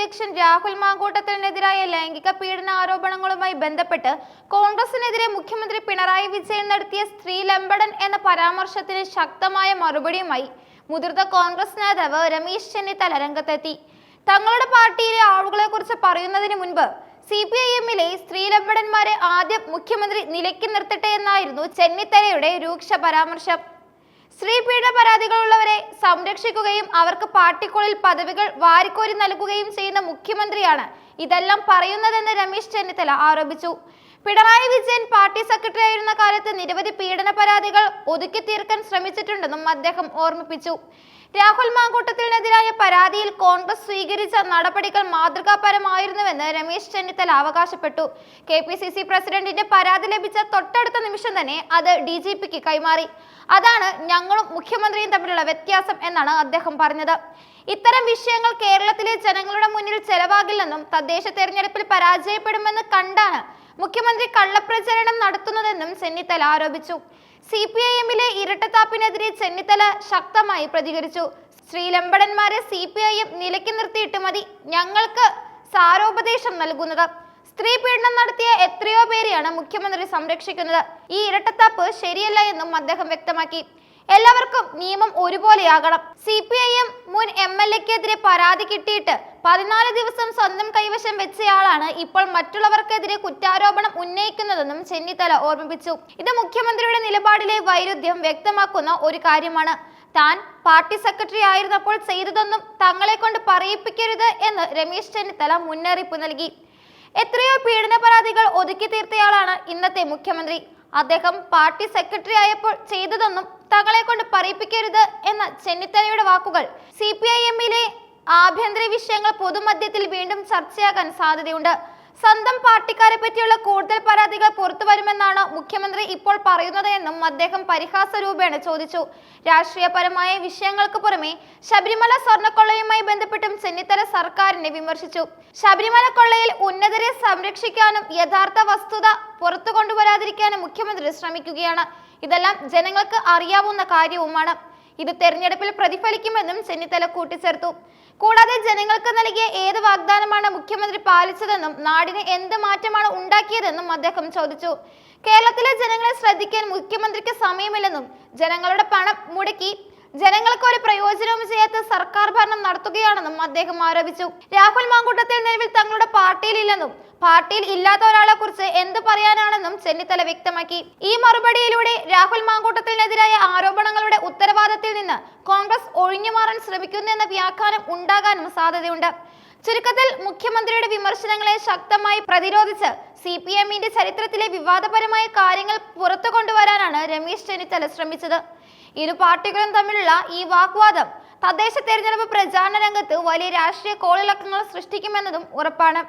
അധ്യക്ഷൻ രാഹുൽ മാങ്കൂട്ടത്തിനെതിരായ ലൈംഗിക പീഡന ആരോപണങ്ങളുമായി ബന്ധപ്പെട്ട് കോൺഗ്രസിനെതിരെ മുഖ്യമന്ത്രി പിണറായി വിജയൻ നടത്തിയ സ്ത്രീലമ്പടൻ എന്ന പരാമർശത്തിന് ശക്തമായ മറുപടിയുമായി മുതിർന്ന കോൺഗ്രസ് നേതാവ് രമേശ് ചെന്നിത്തല രംഗത്തെത്തി. തങ്ങളുടെ പാർട്ടിയിലെ ആളുകളെ കുറിച്ച് പറയുന്നതിന് മുൻപ് CPIM-ലെ സ്ത്രീലമ്പടന്മാരെ ആദ്യം മുഖ്യമന്ത്രി നിലയ്ക്ക് നിർത്തട്ടെ എന്നായിരുന്നു ചെന്നിത്തലയുടെ രൂക്ഷ പരാമർശം. സ്ത്രീ പീഡന പരാതികളുള്ളവരെ സംരക്ഷിക്കുകയും അവർക്ക് പാർട്ടിക്കുള്ളിൽ പദവികൾ വാരിക്കോരി നൽകുകയും ചെയ്യുന്ന മുഖ്യമന്ത്രിയാണ് ഇതെല്ലാം പറയുന്നതെന്ന് രമേശ് ചെന്നിത്തല ആരോപിച്ചു. പിണറായി വിജയൻ പാർട്ടി സെക്രട്ടറി ആയിരുന്ന കാലത്ത് നിരവധി പീഡന പരാതികൾ ഒതുക്കി തീർക്കാൻ ശ്രമിച്ചിട്ടുണ്ടെന്നും അദ്ദേഹം ഓർമ്മിപ്പിച്ചു. രാഹുൽ മാങ്കൂട്ടത്തിനെതിരായ പരാതിയിൽ കോൺഗ്രസ് സ്വീകരിച്ച നടപടികൾ മാതൃകാപരമായിരുന്നുവെന്ന് രമേശ് ചെന്നിത്തല അവകാശപ്പെട്ടു. KPCC പ്രസിഡന്റിന്റെ പരാതി ലഭിച്ച തൊട്ടടുത്ത നിമിഷം തന്നെ അത് DGPക്ക് കൈമാറി. അതാണ് ഞങ്ങളും മുഖ്യമന്ത്രിയും തമ്മിലുള്ള വ്യത്യാസം എന്നാണ് അദ്ദേഹം പറഞ്ഞത്. ഇത്തരം വിഷയങ്ങൾ കേരളത്തിലെ ജനങ്ങളുടെ മുന്നിൽ ചെലവാകില്ലെന്നും തദ്ദേശ തെരഞ്ഞെടുപ്പിൽ പരാജയപ്പെടുമെന്ന് കണ്ടാണ് മുഖ്യമന്ത്രി കള്ളപ്രചരണം നടത്തുന്നതെന്നും ചെന്നിത്തല ആരോപിച്ചു. CPIM-ലെ ഇരട്ടത്താപ്പിനെതിരെ ചെന്നിത്തല ശക്തമായി പ്രതികരിച്ചു. സ്ത്രീലമ്പടന്മാരെ CPIM നിലയ്ക്ക് നിർത്തിയിട്ട് മതി ഞങ്ങൾക്ക് സാരോപദേശം നൽകുന്നത്. സ്ത്രീ പീഡനം നടത്തിയ എത്രയോ പേരെയാണ് മുഖ്യമന്ത്രി സംരക്ഷിക്കുന്നത്. ഈ ഇരട്ടത്താപ്പ് ശരിയല്ല എന്നും അദ്ദേഹം വ്യക്തമാക്കി. എല്ലാവർക്കും നിയമം ഒരുപോലെയാകണം. CPIM മുൻ MLA-ക്കെതിരെ പരാതി കിട്ടിയിട്ട് 14 ദിവസം സ്വന്തം കൈവശം വെച്ചയാളാണ് ഇപ്പോൾ മറ്റുള്ളവർക്കെതിരെ കുറ്റാരോപണം ഉന്നയിക്കുന്നതെന്നും ചെന്നിത്തല ഓർമ്മിപ്പിച്ചു. ഇത് മുഖ്യമന്ത്രിയുടെ നിലപാടിലെ വൈരുദ്ധ്യം വ്യക്തമാക്കുന്ന ഒരു കാര്യമാണ്. താൻ പാർട്ടി സെക്രട്ടറി ആയിരുന്നപ്പോൾ ചെയ്തതൊന്നും തങ്ങളെ കൊണ്ട് പറയിപ്പിക്കരുത് എന്ന് രമേശ് ചെന്നിത്തല മുന്നറിയിപ്പ് നൽകി. എത്രയോ പീഡന പരാതികൾ ഒതുക്കി തീർത്തയാളാണ് ഇന്നത്തെ മുഖ്യമന്ത്രി. അദ്ദേഹം പാർട്ടി സെക്രട്ടറി ആയപ്പോൾ ചെയ്തതൊന്നും തങ്ങളെ കൊണ്ട് പറയിപ്പിക്കരുത് എന്ന ചെന്നിത്തലയുടെ വാക്കുകൾ CPIM-ലെ ആഭ്യന്തര വിഷയങ്ങൾ പൊതുമധ്യത്തിൽ വീണ്ടും ചർച്ചയാകാൻ സാധ്യതയുണ്ട്. സ്വന്തം പാർട്ടിക്കാരെ പറ്റിയുള്ള കൂടുതൽ പരാതികൾ പുറത്തു വരുമെന്നാണ് മുഖ്യമന്ത്രി ഇപ്പോൾ പറയുന്നത് എന്നും അദ്ദേഹം പരിഹാസ രൂപേണ ചോദിച്ചു. രാഷ്ട്രീയപരമായ വിഷയങ്ങൾക്ക് പുറമെ ശബരിമല സ്വർണ്ണക്കൊള്ളയുമായി ബന്ധപ്പെട്ടും ചെന്നിത്തല സർക്കാരിനെ വിമർശിച്ചു. ശബരിമല കൊള്ളയിൽ ഉന്നതരെ സംരക്ഷിക്കാനും യഥാർത്ഥ വസ്തുത പുറത്തു കൊണ്ടുവരാതിരിക്കാനും മുഖ്യമന്ത്രി ശ്രമിക്കുകയാണ്. ഇതെല്ലാം ജനങ്ങൾക്ക് അറിയാവുന്ന കാര്യവുമാണ്. ഇത് തെരഞ്ഞെടുപ്പിൽ പ്രതിഫലിക്കുമെന്നും ചെന്നിത്തല കൂട്ടിച്ചേർത്തു. കൂടാതെ ജനങ്ങൾക്ക് നൽകിയ ഏത് വാഗ്ദാനമാണ് മുഖ്യമന്ത്രി പാലിച്ചതെന്നും നാടിന് എന്ത് മാറ്റമാണ് ഉണ്ടാക്കിയതെന്നും അദ്ദേഹം ചോദിച്ചു. കേരളത്തിലെ ജനങ്ങളെ ശ്രദ്ധിക്കാൻ മുഖ്യമന്ത്രിക്ക് സമയമില്ലെന്നും ജനങ്ങളുടെ പണം മുടക്കി ജനങ്ങൾക്ക് ഒരു പ്രയോജനവും ചെയ്യാത്ത സർക്കാർ ഭരണം നടത്തുകയാണെന്നും അദ്ദേഹം ആരോപിച്ചു. രാഹുൽ മാങ്കൂട്ടത്തിൽ നിലവിൽ തങ്ങളുടെ പാർട്ടിയിലില്ലെന്നും പാർട്ടിയിൽ ഇല്ലാത്ത ഒരാളെ കുറിച്ച് എന്ത് പറയാനാണെന്നും ചെന്നിത്തല വ്യക്തമാക്കി. ഈ മറുപടിയിലൂടെ രാഹുൽ മാങ്കൂട്ടത്തിനെതിരായ ആരോപണങ്ങളുടെ ഉത്തരവാദിത്തത്തിൽ നിന്ന് കോൺഗ്രസ് ഒഴിഞ്ഞുമാറാൻ ശ്രമിക്കുന്നു എന്ന വ്യാഖ്യാനം ഉണ്ടാകാനും സാധ്യതയുണ്ട്. ചുരുക്കത്തിൽ മുഖ്യമന്ത്രിയുടെ വിമർശനങ്ങളെ ശക്തമായി പ്രതിരോധിച്ച് CPIM-ന്റെ ചരിത്രത്തിലെ വിവാദപരമായ കാര്യങ്ങൾ പുറത്തു കൊണ്ടുവരാനാണ് രമേശ് ചെന്നിത്തല ശ്രമിച്ചത്. ഇരു പാർട്ടികളും തമ്മിലുള്ള ഈ വാഗ്വാദം തദ്ദേശ തെരഞ്ഞെടുപ്പ് പ്രചാരണ രംഗത്ത് വലിയ രാഷ്ട്രീയ കോളിളക്കങ്ങൾ സൃഷ്ടിക്കുമെന്നതും ഉറപ്പാണ്.